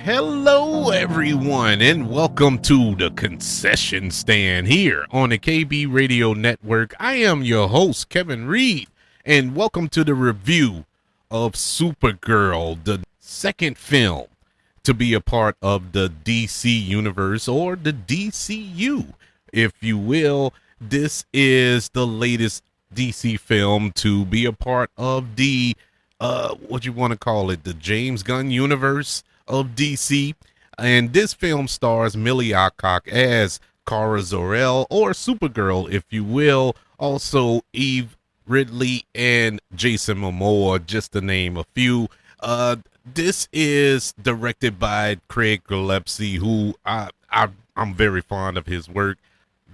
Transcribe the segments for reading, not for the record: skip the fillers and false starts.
Hello, everyone, and welcome to the concession stand here on the KB Radio Network. I am your host, Kevin Reed, and welcome to the review of Supergirl, the second film to be a part of the DC universe, or the DCU, if you will. This is the latest DC film to be a part of the, what you want to call it, the James Gunn universe of DC. And this film stars Millie Alcock as Kara Zor-El, or Supergirl, if you will. Also, Ridley and Jason Momoa, just to name a few. This is directed by Craig Gillespie, who I'm very fond of his work.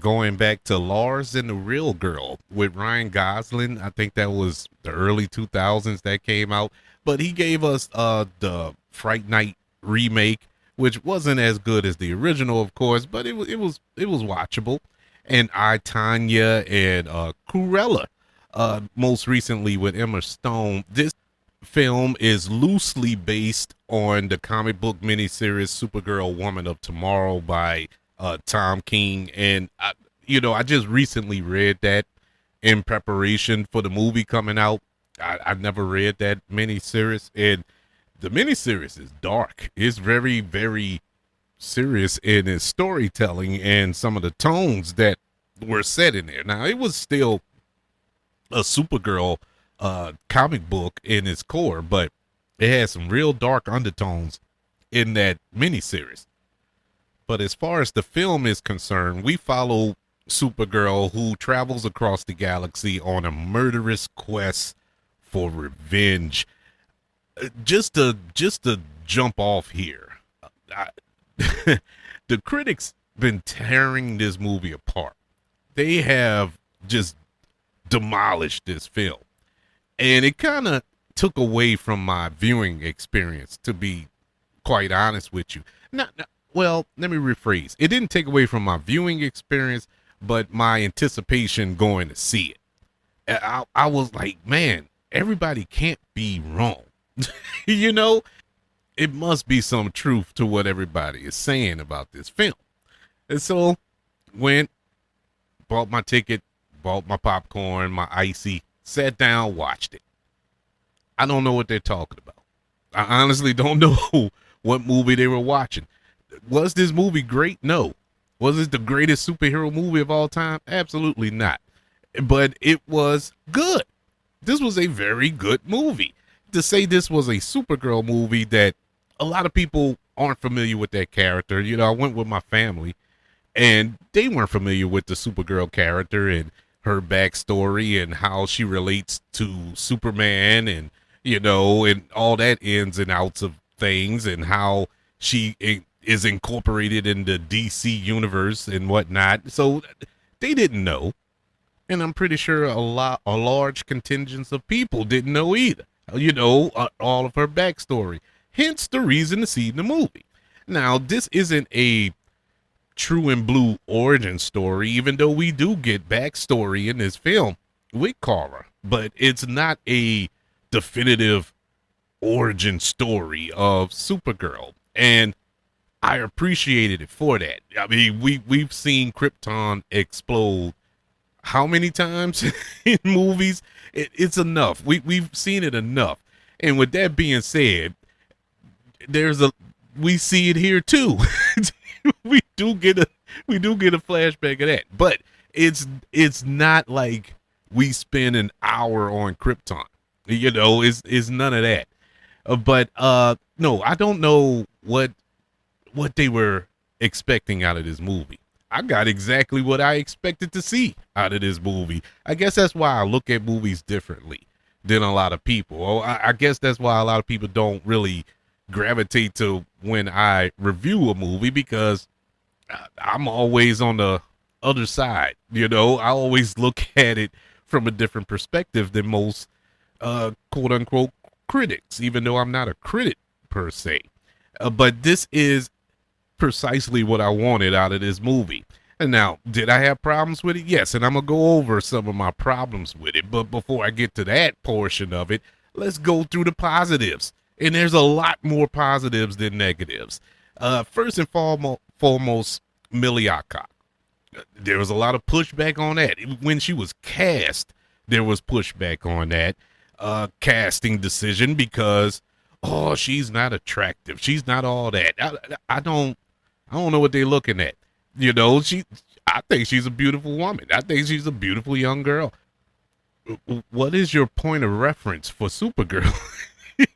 Going back to Lars and the Real Girl with Ryan Gosling. I think that was the early 2000s that came out. But he gave us the Fright Night remake, which wasn't as good as the original, of course, but it was watchable. And I, Tanya, and Cruella, most recently with Emma Stone. This film is loosely based on the comic book miniseries Supergirl Woman of Tomorrow by Tom King. And I just recently read that in preparation for the movie coming out. I never read that miniseries, and the miniseries is dark. It's very, very serious in its storytelling and some of the tones that were set in there. Now, it was still a Supergirl comic book in its core, but it had some real dark undertones in that miniseries. But as far as the film is concerned, we follow Supergirl, who travels across the galaxy on a murderous quest for revenge. Just to jump off here, the critics been tearing this movie apart. They have just demolished this film, and it kind of took away from my viewing experience, to be quite honest with you. Well, let me rephrase. It didn't take away from my viewing experience, but my anticipation going to see it. I was like, man, everybody can't be wrong. It must be some truth to what everybody is saying about this film. And so went, bought my ticket, bought my popcorn, my icy, sat down, watched it. I don't know what they're talking about. I honestly don't know what movie they were watching. Was this movie great? No. Was it the greatest superhero movie of all time? Absolutely not. But it was good. This was a very good movie. To say this was a Supergirl movie that a lot of people aren't familiar with that character. I went with my family, and they weren't familiar with the Supergirl character and her backstory and how she relates to Superman and, and all that ins and outs of things, and how she is incorporated in the DC universe and whatnot. So they didn't know. And I'm pretty sure a large contingent of people didn't know either. All of her backstory. Hence the reason to see the movie. Now, this isn't a true and blue origin story, even though we do get backstory in this film with Kara, but it's not a definitive origin story of Supergirl. And I appreciated it for that. I mean, we've seen Krypton explode how many times in movies? It's enough. We've seen it enough. And with that being said, we see it here too. we do get a flashback of that, but it's not like we spend an hour on Krypton. It's none of that. But no, I don't know what they were expecting out of this movie. I got exactly what I expected to see out of this movie. I guess that's why I look at movies differently than a lot of people. I guess that's why a lot of people don't really gravitate to when I review a movie, because I'm always on the other side. I always look at it from a different perspective than most quote unquote critics, even though I'm not a critic per se. But this is precisely what I wanted out of this movie. And now, did I have problems with it? Yes, and I'm going to go over some of my problems with it. But before I get to that portion of it, let's go through the positives. And there's a lot more positives than negatives. First and foremost, Millie Alcock. There was a lot of pushback on that. When she was cast, there was pushback on that casting decision because, oh, she's not attractive. She's not all that. I don't know what they're looking at. You know, I think she's a beautiful woman. I think she's a beautiful young girl. What is your point of reference for Supergirl?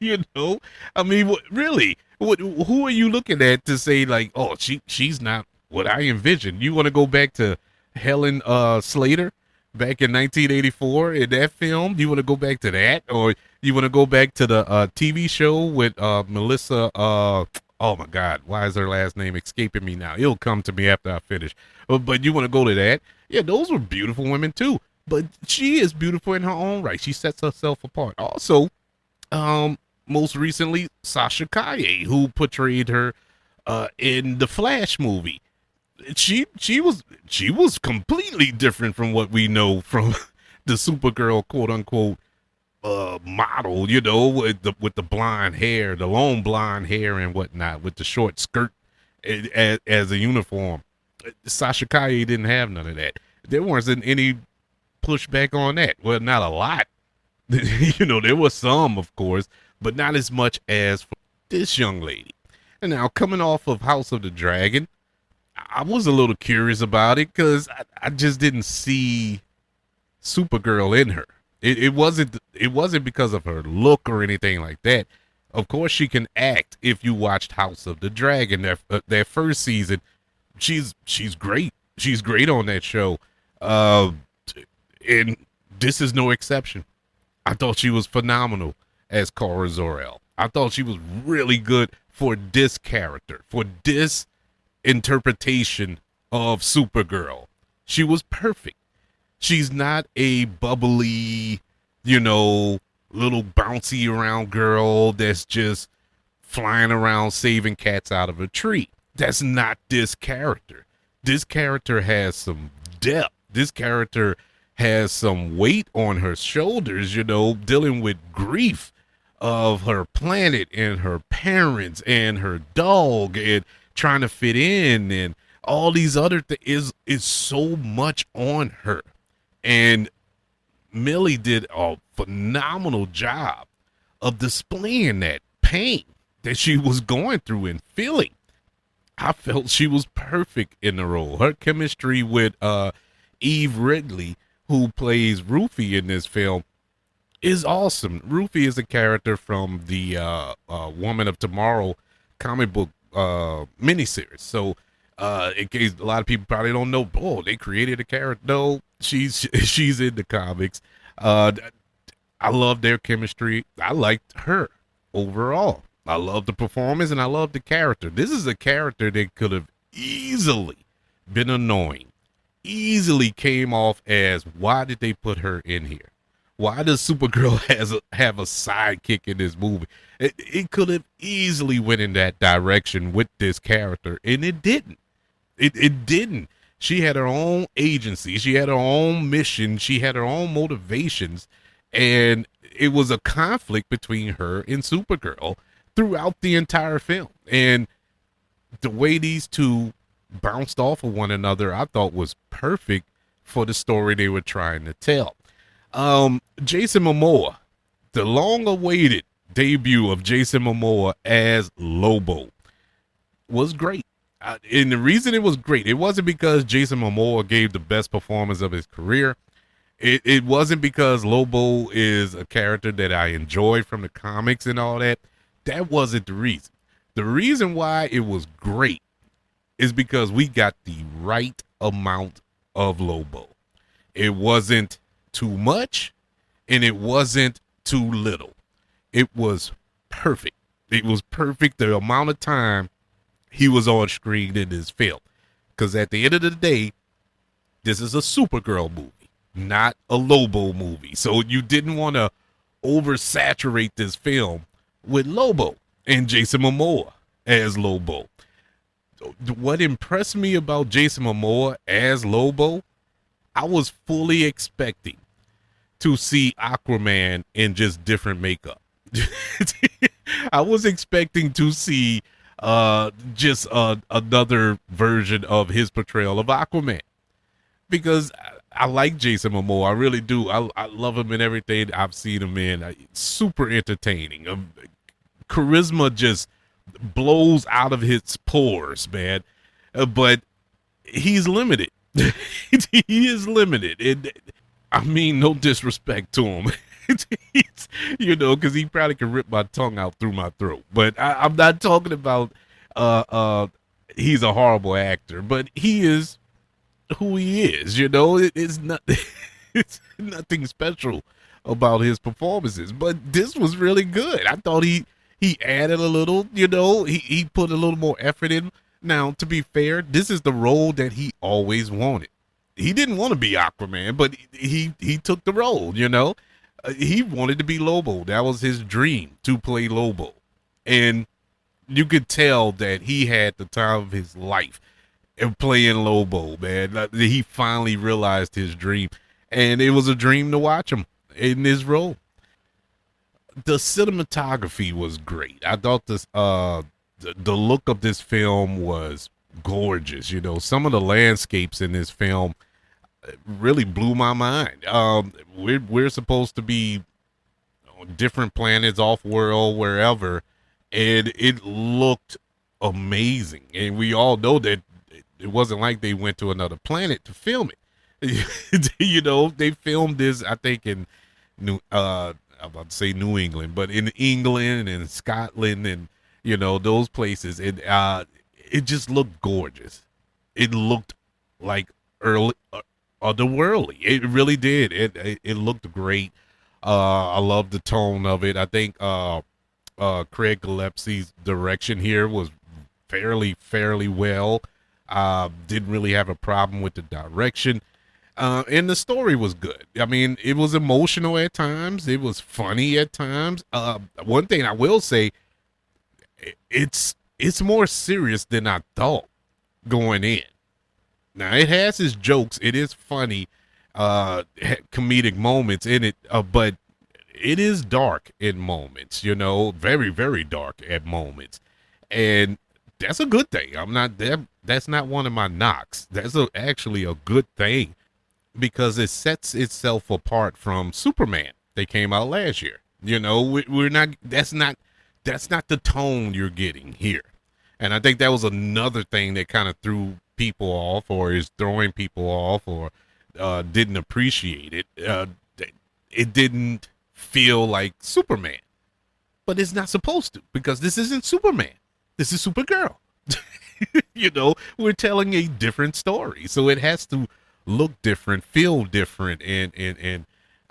You know, I mean, really, who are you looking at to say like, oh, she's not what I envisioned? You want to go back to Helen Slater back in 1984 in that film? You want to go back to that, or you want to go back to the TV show with Melissa? Oh my God, why is her last name escaping me now? It'll come to me after I finish. But you want to go to that? Yeah, those were beautiful women too. But she is beautiful in her own right. She sets herself apart. Also, most recently, Sasha Calle, who portrayed her in the Flash movie. She was completely different from what we know from the Supergirl quote unquote model, you know, with the blonde hair, the long blonde hair and whatnot, with the short skirt as a uniform. Sasha Calle didn't have none of that. There wasn't any pushback on that. Well, not a lot. You know, there was some, of course, but not as much as for this young lady. And now, coming off of House of the Dragon, I was a little curious about it because I just didn't see Supergirl in her. It wasn't because of her look or anything like that. Of course, she can act. If you watched House of the Dragon, that first season, she's great. She's great on that show, and this is no exception. I thought she was phenomenal as Kara Zor-El. I thought she was really good for this character, for this interpretation of Supergirl. She was perfect. She's not a bubbly, you know, little bouncy around girl that's just flying around saving cats out of a tree. That's not this character. This character has some depth. This character has some weight on her shoulders, you know, dealing with grief of her planet and her parents and her dog and trying to fit in and all these other things is so much on her. And Millie did a phenomenal job of displaying that pain that she was going through and feeling. I felt she was perfect in the role. Her chemistry with Eve Ridley, who plays Rufy in this film, is awesome. Rufy is a character from the Woman of Tomorrow comic book miniseries. So in case a lot of people probably don't know, oh, they created a character. No, she's in the comics. I love their chemistry. I liked her overall. I love the performance and I love the character. This is a character that could have easily been annoying. Easily came off as, why did they put her in here? Why does Supergirl have a sidekick in this movie? It could have easily went in that direction with this character, and it didn't. It didn't. She had her own agency. She had her own mission. She had her own motivations, and it was a conflict between her and Supergirl throughout the entire film. And the way these two bounced off of one another, I thought was perfect for the story they were trying to tell. Jason Momoa, the long-awaited debut of Jason Momoa as Lobo was great. And the reason it was great, it wasn't because Jason Momoa gave the best performance of his career. It wasn't because Lobo is a character that I enjoy from the comics and all that. That wasn't the reason. The reason why it was great is because we got the right amount of Lobo. It wasn't too much and it wasn't too little. It was perfect. It was perfect the amount of time he was on screen in this film. Because at the end of the day, this is a Supergirl movie, not a Lobo movie. So you didn't want to oversaturate this film with Lobo and Jason Momoa as Lobo. What impressed me about Jason Momoa as Lobo, I was fully expecting to see Aquaman in just different makeup. I was expecting to see just another version of his portrayal of Aquaman because I like Jason Momoa. I really do. I love him in everything I've seen him in. Super entertaining. Charisma just blows out of his pores, man. But he's limited. He is limited. And I mean, no disrespect to him. Because he probably could rip my tongue out through my throat. But I'm not talking about he's a horrible actor, but he is who he is. It's not it's nothing special about his performances. But this was really good. I thought he added a little. He put a little more effort in. Now, to be fair, this is the role that he always wanted. He didn't want to be Aquaman, but he took the role. He wanted to be Lobo. That was his dream, to play Lobo. And you could tell that he had the time of his life in playing Lobo, man. He finally realized his dream. And it was a dream to watch him in this role. The cinematography was great. I thought the look of this film was gorgeous. Some of the landscapes in this film really blew my mind. We're supposed to be on different planets, off world, wherever, and it looked amazing. And we all know that it wasn't like they went to another planet to film it. They filmed this, I think, in I'm about to say New England, but in England and Scotland and those places. And it just looked gorgeous. It looked like otherworldly. It really did. It looked great. I love the tone of it. I think Craig Gillespie's direction here was fairly well. Didn't really have a problem with the direction. And the story was good. I mean, it was emotional at times. It was funny at times. One thing I will say, it's more serious than I thought going in. Now, it has its jokes. It is funny, comedic moments in it, but it is dark in moments, very, very dark at moments. And that's a good thing. That's not one of my knocks. That's actually a good thing because it sets itself apart from Superman. They came out last year. We're not, that's not the tone you're getting here. And I think that was another thing that kind of threw people off or is throwing people off or didn't appreciate it. It didn't feel like Superman, but it's not supposed to because this isn't Superman. This is Supergirl. We're telling a different story. So it has to look different, feel different, and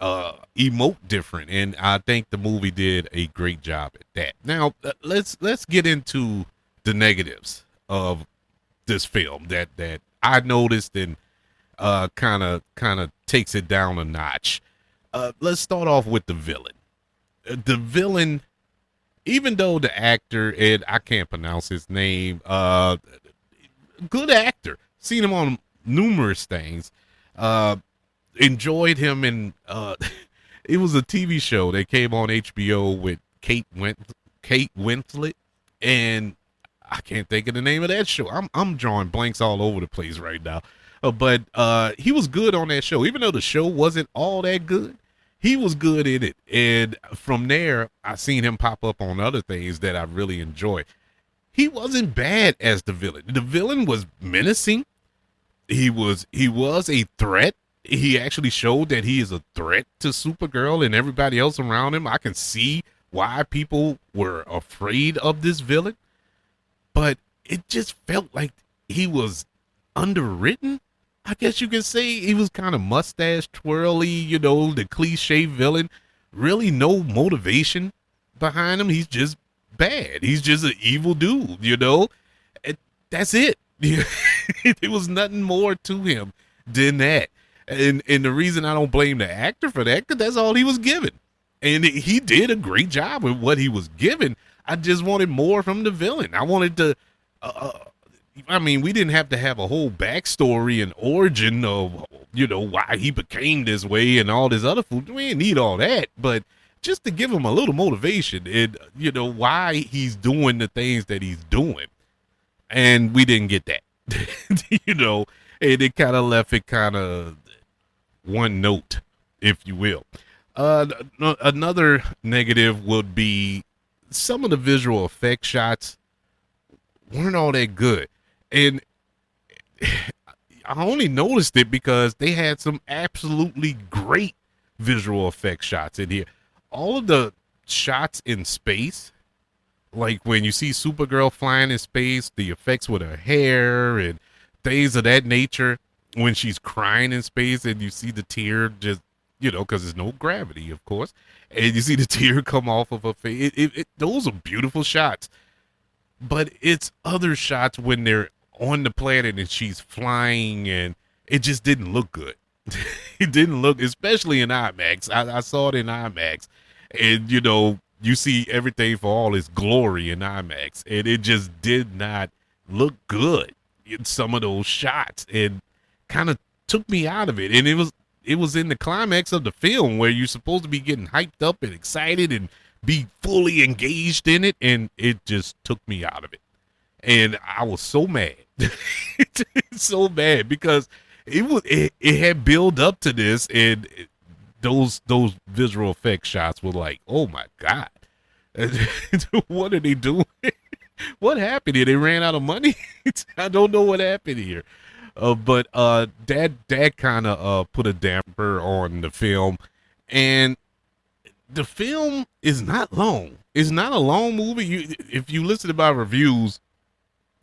emote different. And I think the movie did a great job at that. Now, let's get into the negatives of this film that I noticed and kind of takes it down a notch. Let's start off with the villain. The villain, even though the actor, and I can't pronounce his name, good actor, seen him on numerous things, enjoyed him in it was a TV show that came on HBO with Kate Winslet, and I can't think of the name of that show. I'm drawing blanks all over the place right now. But he was good on that show. Even though the show wasn't all that good, he was good in it. And from there, I seen him pop up on other things that I really enjoy. He wasn't bad as the villain. The villain was menacing. He was a threat. He actually showed that he is a threat to Supergirl and everybody else around him. I can see why people were afraid of this villain. But it just felt like he was underwritten. I guess you could say he was kind of mustache twirly, the cliche villain. Really no motivation behind him. He's just bad. He's just an evil dude, that's it. There was nothing more to him than that. And the reason I don't blame the actor for that, because that's all he was given. And he did a great job with what he was given. I just wanted more from the villain. I wanted to, we didn't have to have a whole backstory and origin of, why he became this way and all this other food. We didn't need all that. But just to give him a little motivation and, why he's doing the things that he's doing. And we didn't get that, and it kind of left it kind of one note, if you will. Another negative would be some of the visual effect shots weren't all that good. And I only noticed it because they had some absolutely great visual effect shots in here. All of the shots in space, like when you see Supergirl flying in space, the effects with her hair and things of that nature, when she's crying in space and you see the tear just, because there's no gravity, of course, and you see the tear come off of her face. Those are beautiful shots. But it's other shots when they're on the planet and she's flying, and it just didn't look good. It didn't look, especially in IMAX. I saw it in IMAX, and you see everything for all its glory in IMAX, and it just did not look good in some of those shots, and kind of took me out of it. And it was in the climax of the film where you're supposed to be getting hyped up and excited and be fully engaged in it, and it just took me out of it. And I was so mad. So mad because it had built up to this, and those visual effect shots were like, oh my God. What are they doing? What happened here? They ran out of money? I don't know what happened here. But that kind of put a damper on the film. And the film is not long. It's not a long movie. If you listen to my reviews,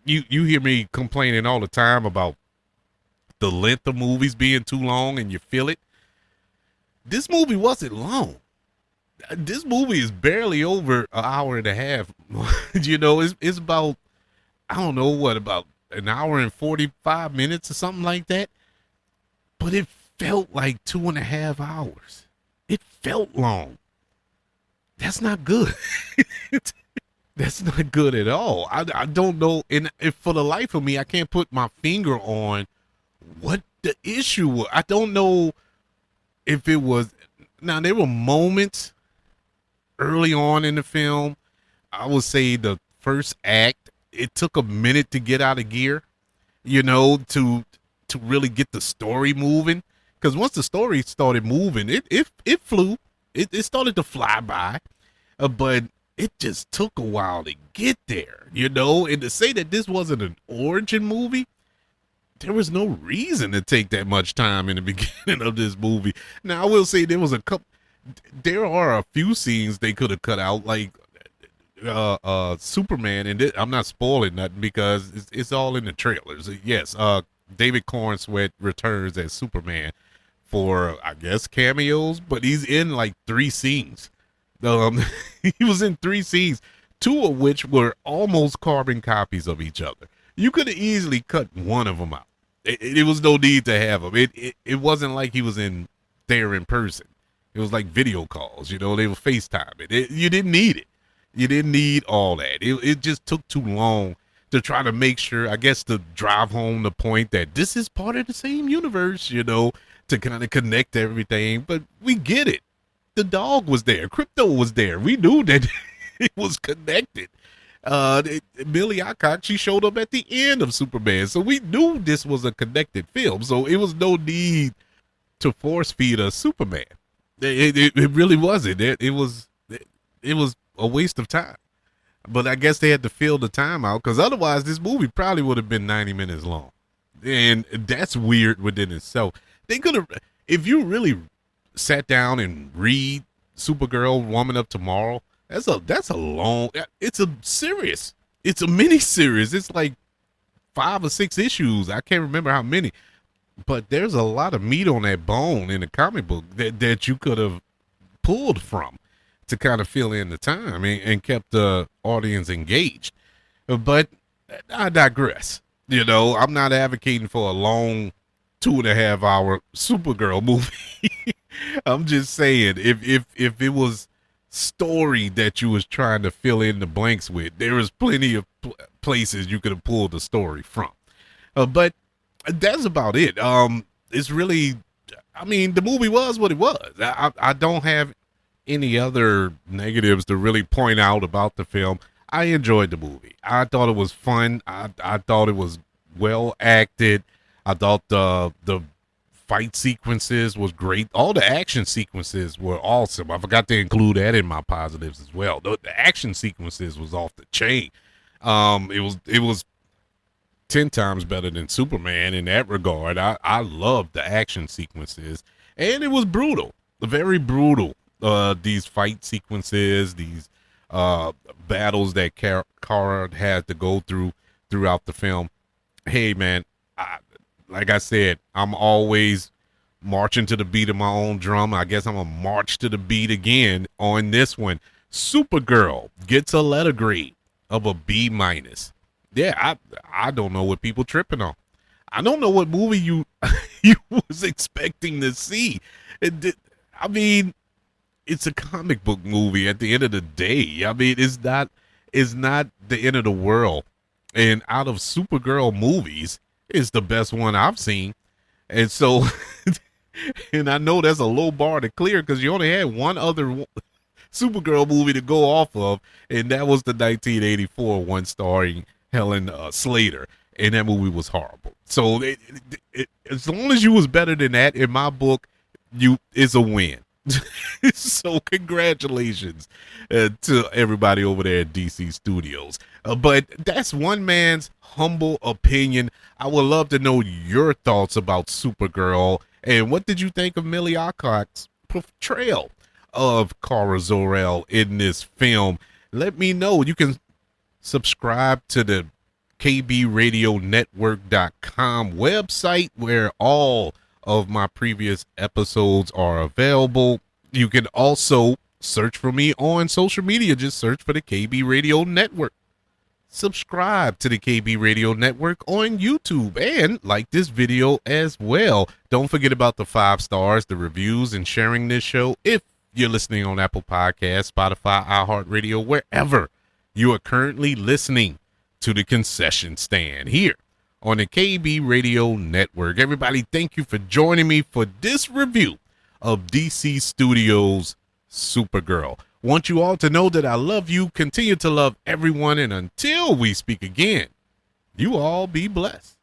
you hear me complaining all the time about the length of movies being too long, and you feel it. This movie wasn't long. This movie is barely over an hour and a half. It's about, I don't know what, about an hour and 45 minutes or something like that. But it felt like 2.5 hours. It felt long. That's not good. That's not good at all. I don't know. And if for the life of me, I can't put my finger on what the issue was. I don't know if it was. Now, there were moments early on in the film. I would say the first act, it took a minute to get out of gear, to really get the story moving. Because once the story started moving, it flew. It started to fly by. But it just took a while to get there, and to say that this wasn't an origin movie, there was no reason to take that much time in the beginning of this movie. Now, I will say there are a few scenes they could have cut out, like Superman, and I'm not spoiling nothing because it's all in the trailers. Yes, David Corenswet returns as Superman for, I guess, cameos, but he's in like 3 scenes. He was in 3 scenes, 2 of which were almost carbon copies of each other. You could have easily cut one of them out. It was no need to have him. It wasn't like he was there in person. It was like video calls, they were FaceTiming. You didn't need it. You didn't need all that. It just took too long to try to make sure, I guess, to drive home the point that this is part of the same universe, to kind of connect everything. But we get it. The dog was there. Crypto was there. We knew that it was connected. Millie Alcock, she showed up at the end of Superman. So we knew this was a connected film. So it was no need to force feed us Superman. It really wasn't. It was a waste of time. But I guess they had to fill the time out, because otherwise this movie probably would have been 90 minutes long. And that's weird within itself. They could have, if you really sat down and read Supergirl Woman of Tomorrow, that's a long, it's a series. It's a mini series. It's like 5 or 6 issues. I can't remember how many, but there's a lot of meat on that bone in the comic book that you could have pulled from to kind of fill in the time and kept the audience engaged. But I digress. I'm not advocating for a long 2.5 hour Supergirl movie. I'm just saying, if it was story that you was trying to fill in the blanks with, there was plenty of places you could have pulled the story from. But that's about it. It's really, the movie was what it was. I don't have any other negatives to really point out about the film. I enjoyed the movie. I thought it was fun. I thought it was well acted. I thought the fight sequences was great. All the action sequences were awesome. I forgot to include that in my positives as well. The action sequences was off the chain. It was 10 times better than Superman in that regard. I loved the action sequences, and it was brutal, very brutal. These fight sequences, these battles that Kara had to go throughout the film. Hey man, like I said, I'm always marching to the beat of my own drum. I guess I'm gonna march to the beat again on this one. Supergirl gets a letter grade of a B minus. Yeah, I don't know what people tripping on. I don't know what movie you you was expecting to see. I mean, it's a comic book movie at the end of the day. I mean, it's not the end of the world. And out of Supergirl movies, it's the best one I've seen. And so, and I know that's a low bar to clear because you only had one other Supergirl movie to go off of, and that was the 1984 one starring Helen Slater, and that movie was horrible. So as long as you was better than that, in my book, it's a win. So congratulations to everybody over there at DC Studios. But that's one man's humble opinion. I would love to know your thoughts about Supergirl, and what did you think of Millie Alcock's portrayal of Kara Zor-El in this film? Let me know. You can subscribe to the kbradionetwork.com website where all of my previous episodes are available. You can also search for me on social media. Just search for the KB Radio Network. Subscribe to the KB Radio Network on YouTube and like this video as well. Don't forget about the 5 stars, the reviews, and sharing this show if you're listening on Apple Podcasts, Spotify, iHeartRadio, wherever you are currently listening to the Concession Stand here on the KB Radio Network. Everybody, thank you for joining me for this review of DC Studios' Supergirl. Want you all to know that I love you, continue to love everyone, and until we speak again, you all be blessed.